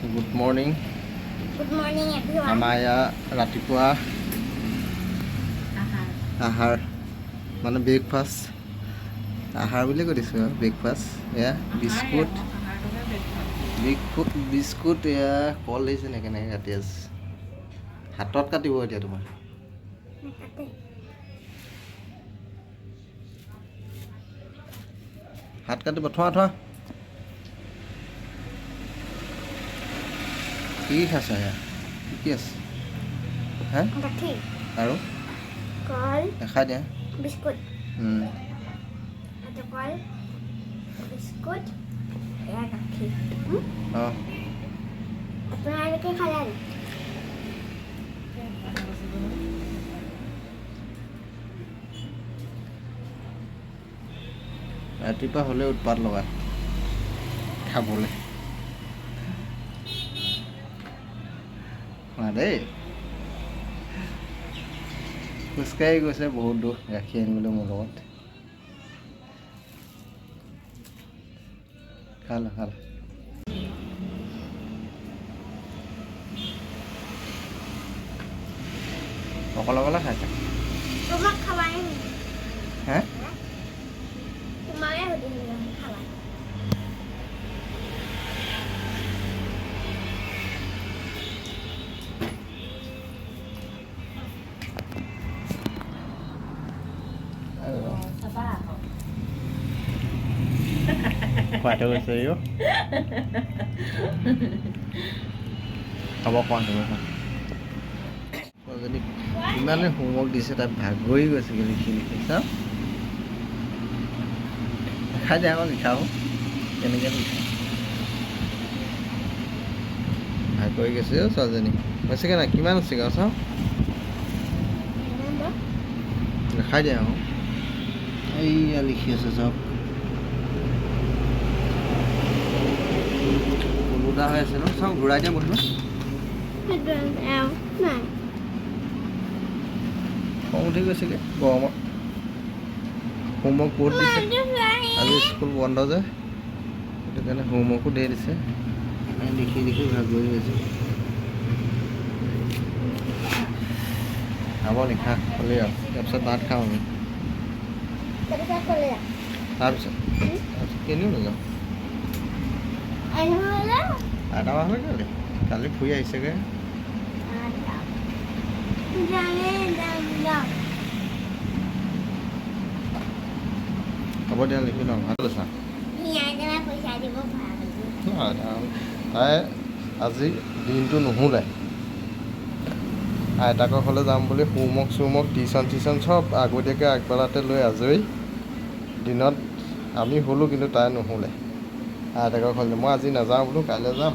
Good morning. Good morning, everyone. আমাৰ ৰাতিপুৱা আহাৰ মানে ব্ৰেকফাষ্ট আহাৰ বুলি কৈ দিছোঁ আৰু ব্ৰেকফাষ্ট এয়া বিস্কুট এয়া কল দিছে নে কেনেকৈ কাটি আছে হাতত কাটিব এতিয়া তোমাৰ হাত কাটিব থোৱা কি খাইছা এয়া কি আছে হে আৰু কল খাই দিয়া বিস্কুট কল বিস্কুট এয়া গাখীৰ অঁ আপোনালোকে খালে ৰাতিপুৱা হ'লে উৎপাত লগায় খাবলৈ দেই খোজকাঢ়ি গৈছে বহুত দূৰ গাখীৰ আনিবলৈ মোৰ লগত খালা অকলে খাইছা তোমাক খাবাই হে তোমাকে সুধিছিলোঁ খাবা খোৱাটো গৈছে খাব খোৱা যদি ইমানে হোমৱৰ্ক দিছে তাত ভাগৰি গৈছেগৈ লিখি চাওঁ খাই যায় আকৌ লিখাও কেনেকৈ লিখা ভাগৰি গৈছে অ' ছোৱালীজনী হৈছেগৈ নাই কিমান আছেগৈ চাওঁ খাই দিয়া আকৌ এইয়া লিখি আছে চাওক ওলোটা হৈ আছে ন চাওক ঘূৰাই দিয়া বহিব খং উঠি গৈছেগৈ গৰমত হোমৱৰ্ক বহুত দিছে আজি স্কুল বন্ধ যে সেইটো কাৰণে হোমৱৰ্কো ধেৰ দিছে লিখি ভাগৰি গৈছে খাব লিখা হ'লেই আৰু তাৰপিছত ভাত খাওঁ আমি তাৰপিছত কেনিও নাযাওঁ আধা মাহলৈ গ'লে কালি ফুৰি আহিছেগৈ হ'ব দিয়া লিখি লওঁ ভাল লৈছা তাই আজি দিনটো নুশুলে আইতাকৰ ঘৰলৈ যাম বুলি হোমৱৰ্ক টিউশ্যন চব আগতীয়াকৈ আগবেলাতে লৈ আজৰি দিনত আমি শুলোঁ কিন্তু তাই নুশুলে আইতাকৰ ঘৰলৈ মই আজি নাযাওঁ বোলো কাইলৈ যাম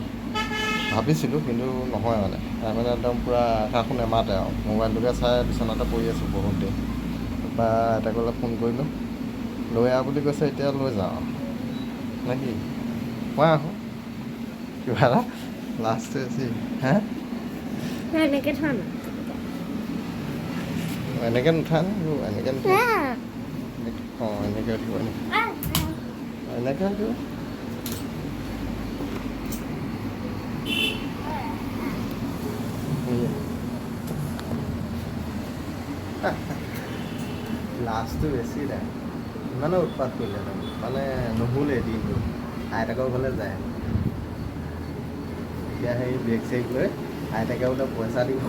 ভাবিছিলোঁ কিন্তু নহয় মানে তাই মানে একদম পূৰা আকাশো নেমাতে আৰু মোবাইলটোকে চাই বিচনাতে পৰি আছোঁ বহুত দেৰি তাৰপৰা আইতাকলৈ ফোন কৰিলোঁ লৈ আহ বুলি কৈছে এতিয়া লৈ যাওঁ নে কি মই আহোঁ কিবা এটা লাষ্ট আছে হে এনেকৈ থোৱা না এনেকৈ নুঠা নে এনেকৈ নুঠা অঁ এনেকৈ উঠিব এনেকৈ উঠিব লাষ্টটো বেছি নাই ইমানে উৎপাত কৰিলে মানে নুশুলে দিনটো আইতাকৰ ঘৰলৈ যায় এতিয়া সেই বেগ চেগ লৈ আইতাকে বোলে পইচা দিব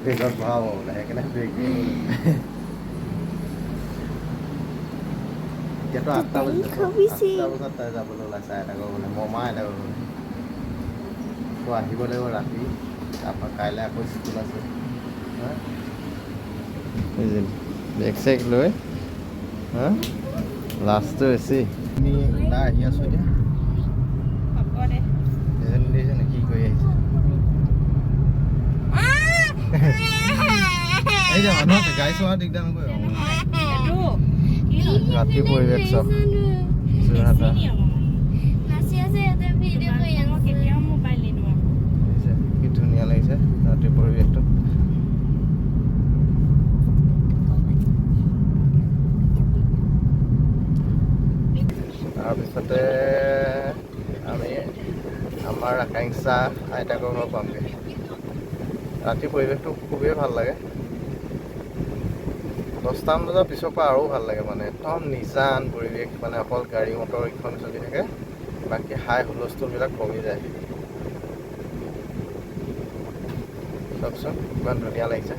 বেগত ভৰাব বোলে সেইকাৰণে বেগ এতিয়াতো 8টা বজাত তাই যাবলৈ ওলাইছে আইতাকৰ ঘৰলৈ মমা আইতাকৰ ঘৰলৈ তো আহিব লাগিব ৰাতি তাৰপৰা কাইলৈ আকৌ স্কুল আছে বেগ চেগ লৈ হা লাষ্টটো বেছি আমি ওলাই আহি আছোঁ এতিয়া এজনী দেখিছেনে কি কৰি আহিছে এই যে মানুহ আছে গাড়ী চোৱা দিগদাৰ নকৰে ৰাতি পৰিৱেশ চব যোৰহাটৰ কি ধুনীয়া লাগিছে ৰাতি পৰিৱেশটো তাৰপিছতে আমি আমাৰ আকাংক্ষা চাহ আইতাকৰ ঘৰ পামগৈ। ৰাতি পৰিৱেশটো খুবেই ভাল লাগে। 10টামান বজাৰ পিছৰ পৰা আৰু ভাল লাগে মানে একদম নিজান পৰিৱেশ, মানে অকল গাড়ী মটৰ ইখন চলি থাকে, বাকী হাই হুলস্থুলবিলাক কমি যায়। চাওকচোন কিমান ধুনীয়া লাগিছে।